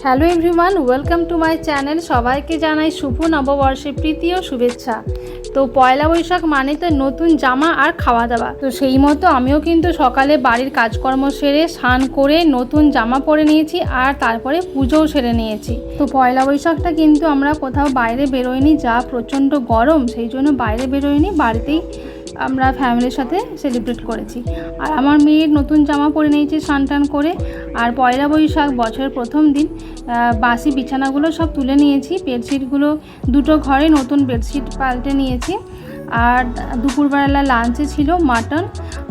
Hello everyone, welcome to my channel. সবাইকে জানাই শুভ নববর্ষের প্রীতি ও শুভেচ্ছা। তো পয়লা বৈশাখ মানে তো নতুন জামা আর খাওয়া দাওয়া। তো সেই মতো আমিও কিন্তু সকালে বাড়ির কাজকর্ম সেরে স্নান করে নতুন জামা পরে নিয়েছি আর তারপরে পুজোও সেরে নিয়েছি। তো পয়লা বৈশাখটা কিন্তু আমরা কোথাও বাইরে বেরোইনি, যা প্রচণ্ড গরম, সেই জন্য বাইরে বেরোইনি, বাড়িতেই আমরা ফ্যামিলির সাথে সেলিব্রেট করেছি। আর আমার মেয়ের নতুন জামা পরে নিয়েছি স্নান টান করে। আর পয়লা বৈশাখ বছরের প্রথম দিন বাসি বিছানাগুলো সব তুলে নিয়েছি, বেডশিটগুলো দুটো ঘরে নতুন বেডশিট পাল্টে নিয়েছি। আর দুপুরবেলা লাঞ্চে ছিল মাটন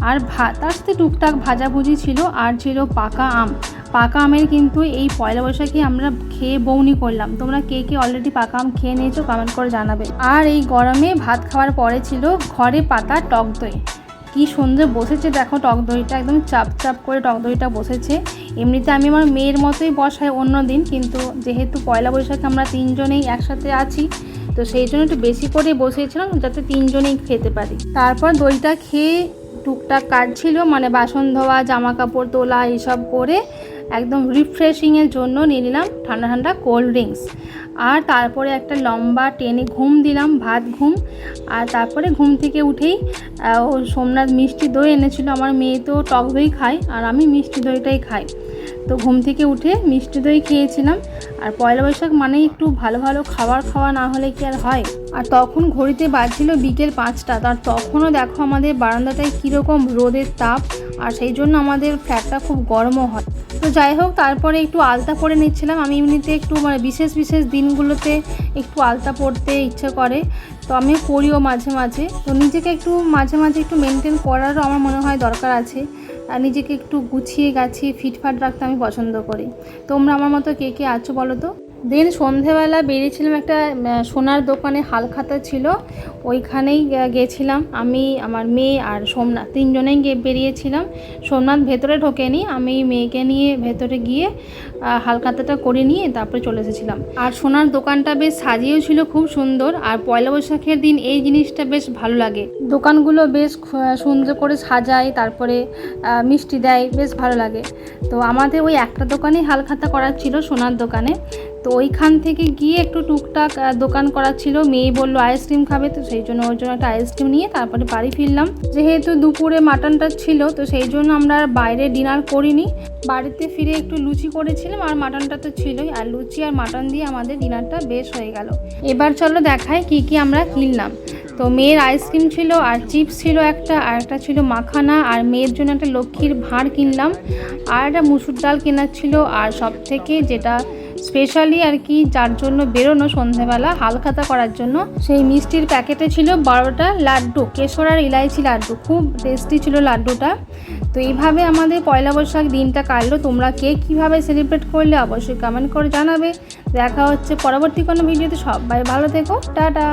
আর ভাত, তার সাথে টুকটাক ভাজাভুজি ছিল, আর ছিল পাকা আম। পাকা আমের কিন্তু এই পয়লা বৈশাখে আমরা খেয়ে বউনি করলাম। তোমরা কে কে অলরেডি পাকা আম খেয়ে নিয়েছো কমেন্ট করে জানাবে। আর এই গরমে ভাত খাওয়ার পরে ছিল ঘরে পাতা টক দই। কি সুন্দর বসেছে দেখো টক দইটা, একদম চাপ চাপ করে টক দইটা বসেছে। এমনিতে আমি আমার মেয়ের মতোই বসাই অন্য দিন, কিন্তু যেহেতু পয়লা বৈশাখে আমরা তিনজনেই একসাথে আছি, তো সেই জন্য একটু বেশি করে বসিয়েছিলাম যাতে তিনজনেই খেতে পারি। তারপর দইটা খেয়ে টুকটাক কাজ ছিল, মানে বাসন ধোয়া, জামা কাপড় তোলা, এইসব করে একদম রিফ্রেশিংয়ের জন্য নিয়ে নিলাম ঠান্ডা ঠান্ডা কোল্ড ড্রিঙ্কস। আর তারপরে একটা লম্বা টেনে ঘুম দিলাম, ভাত ঘুম। আর তারপরে ঘুম থেকে উঠেই ও সোমনাথ মিষ্টি দই এনেছিল। আমার মেয়ে তো টক দই খায় আর আমি মিষ্টি দইটাই খাই, তো ঘুম থেকে উঠে মিষ্টি দই খেয়েছিলাম। আর পয়লা বৈশাখ মানেই একটু ভালো ভালো খাওয়া না হলে কি আর হয়। আর তখন ঘড়িতে বাজছিল বিকেল 5টা, তার তখনও দেখো আমাদের বারান্দাটায় কীরকম রোদের তাপ, আর সেই জন্য আমাদের ফ্ল্যাটটা খুব গরমও হয়। তো যাই হোক, তারপরে একটু আলতা পরে নিচ্ছিলাম। আমি এমনিতে একটু মানে বিশেষ দিনগুলোতে একটু আলতা পরতে ইচ্ছে করে, তো আমি পরিও মাঝে মাঝে। তো নিজেকে একটু মাঝে মাঝে একটু মেনটেন করারও আমার মনে হয় দরকার আছে, আর নিজেকে একটু গুছিয়ে গাছিয়ে ফিটফাট রাখতে আমি পছন্দ করি। তোমরা আমার মতো কে কে আছো বলো তো। দেন সন্ধেবেলা বেরিয়েছিলাম, একটা সোনার দোকানে হালখাতা ছিল, ওইখানেই গেছিলাম। আমি, আমার মেয়ে আর সোমনাথ তিনজনেই বেরিয়েছিলাম। সোমনাথ ভেতরে ঢোকেনি, আমি মেয়েকে নিয়ে ভেতরে গিয়ে হালখাতাটা করে নিয়ে তারপরে চলে এসেছিলাম। আর সোনার দোকানটা বেশ সাজিয়েও ছিল খুব সুন্দর। আর পয়লা বৈশাখের দিন এই জিনিসটা বেশ ভালো লাগে, দোকানগুলো বেশ সুন্দর করে সাজায়, তারপরে মিষ্টি দেয়, বেশ ভালো লাগে। তো আমাদের ওই একটা দোকানেই হালখাতা করার ছিল, সোনার দোকানে। তো ওইখান থেকে গিয়ে একটু টুকটাক দোকান করা ছিল। মেয়ে বললো আইসক্রিম খাবে, তো সেই জন্য ওর জন্য একটা আইসক্রিম নিয়ে তারপরে বাড়ি ফিরলাম। যেহেতু দুপুরে মাটনটা ছিল, তো সেই জন্য আমরা আর বাইরে ডিনার করিনি। বাড়িতে ফিরে একটু লুচি করেছিলাম, আর মাটনটা তো ছিলই, আর লুচি আর মাটন দিয়ে আমাদের ডিনারটা বেশ হয়ে গেল। এবার চলো দেখাই কি কি আমরা কিনলাম। তো মেয়ের আইসক্রিম ছিল, আর চিপস ছিল একটা, আর একটা ছিল মাখানা, আর মেয়ের জন্য একটা লক্ষ্মীর ভাঁড় কিনলাম, আর একটা মুসুর ডাল কেনার ছিল। আর সব থেকে যেটা স্পেশালি আর কি, যার জন্য বেরোনো সন্ধ্যেবেলা হালখাতা করার জন্য, সেই মিষ্টির প্যাকেটে ছিল 12টা লাড্ডু, কেশর আর ইলাইচি লাড্ডু, খুব টেস্টি ছিল লাড্ডুটা। তো এইভাবে আমাদের পয়লা বৈশাখ দিনটা কাটলো। তোমরা কে কীভাবে সেলিব্রেট করলে অবশ্যই কমেন্ট করে জানাবে। দেখা হচ্ছে পরবর্তী কোনো ভিডিওতে। সবাই ভালো থেকো, টাটা।